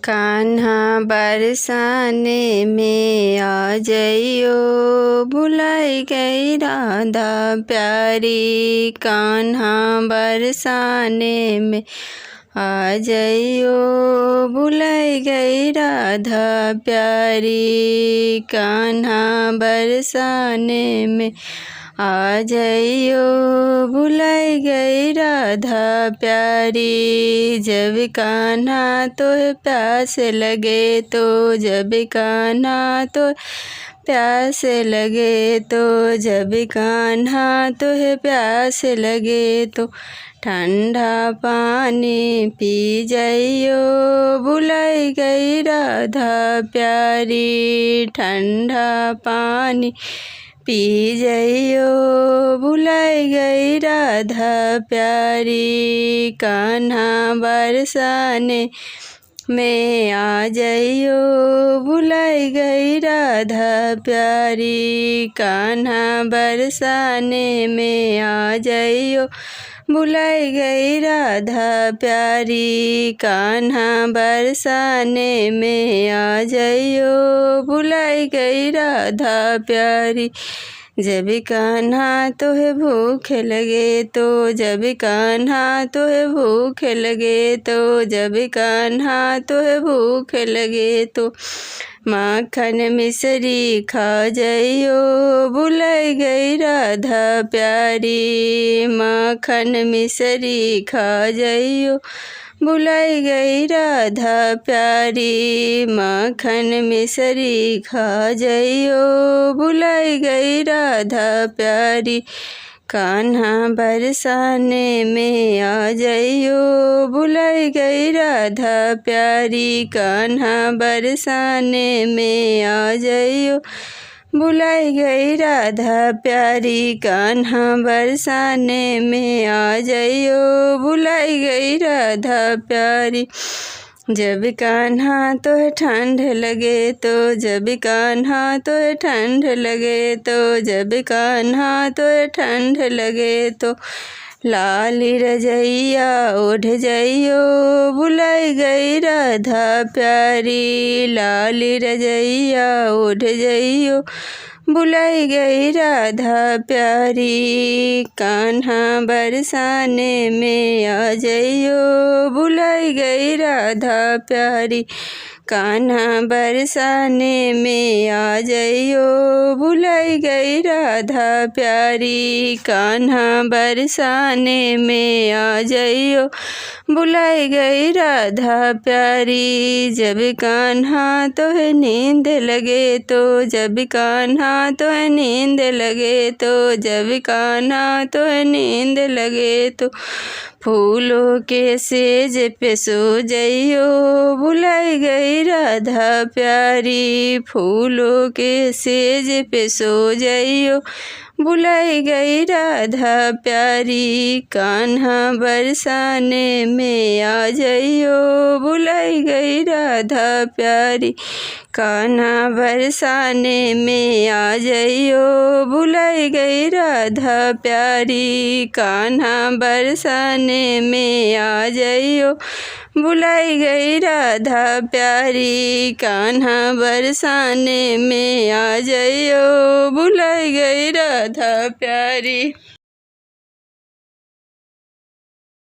कान्हा बरसाने में आ जइयो, भुलाई गई राधा प्यारी। कान्हा बरसाने में आ जइयो, भुलाई गई राधा प्यारी। कान्हा बरसाने में आ जइयो, भुलाई गई राधा प्यारी। जब कान्हा तोहे प्यास लगे तो, जब कान्हा तो प्यास लगे तो, जब कान्हा तोहे प्यास लगे तो ठंडा पानी पी जइयो, भुलाई गई राधा प्यारी। ठंडा पानी पी जइयो, भुलाई गई राधा प्यारी। कान्हा बरसाने में आ जइयो, भुलाई गई राधा प्यारी। कान्हा बरसाने में आ जइयो, भुलाई गई राधा प्यारी। कान्हा बरसाने में आ जइयो, भुलाई गई राधा प्यारी। जब कान्हा तोहे भूख लगे तो, जब कान्हा तोहे भूख लगे तो, जब कान्हा तोहे भूख लगे तो माखन मिश्री खा जइयो, भुलाई गई राधा प्यारी। माखन मिश्री खा जइयो, भुलाई गई राधा प्यारी। माखन मिश्री खा जइयो, भुलाई गई राधा प्यारी। कान्हा बरसाने में आ जइयो, भुलाई गई राधा प्यारी। कान्हा बरसाने में आ जइयो, भुलाई गई राधा प्यारी। कान्हा बरसाने में आ जइयो, भुलाई गई राधा प्यारी। जब कान्हा तोहे ठंड लगे तो, जब कान्हा तोहे ठंड लगे तो, जब कान्हा तोहे ठंड लगे तो लाली रजैया ओढ़ जइयो, भुलाई गई राधा प्यारी। लाली रजैया ओढ़ जइयो, भुलाई गई राधा प्यारी। कान्हा बरसाने में आ जइयो, भुलाई गई राधा प्यारी। कान्हा बरसाने में आ जइयो, भुलाई गई राधा प्यारी। कान्हा बरसाने में आ जइयो, भुलाई गई राधा प्यारी। जब कान्हा तोहे नींद लगे तो, जब कान्हा तोहे नींद लगे तो, जब कान्हा तोहे नींद लगे तो फूलों के सेज पे सो जइयो, भुलाई गई राधा प्यारी। फूलों के सेज पे सो जइयो, भुलाई गई राधा प्यारी। कान्हा बरसाने में आ जइयो, भुलाई गई राधा प्यारी। कान्हा बरसाने में आ जइयो, भुलाई गई राधा प्यारी। कान्हा बरसाने में आ जइयो, भुलाई गई राधा प्यारी। कान्हा बरसाने में आ जइयो, भुलाई गई राधा प्यारी।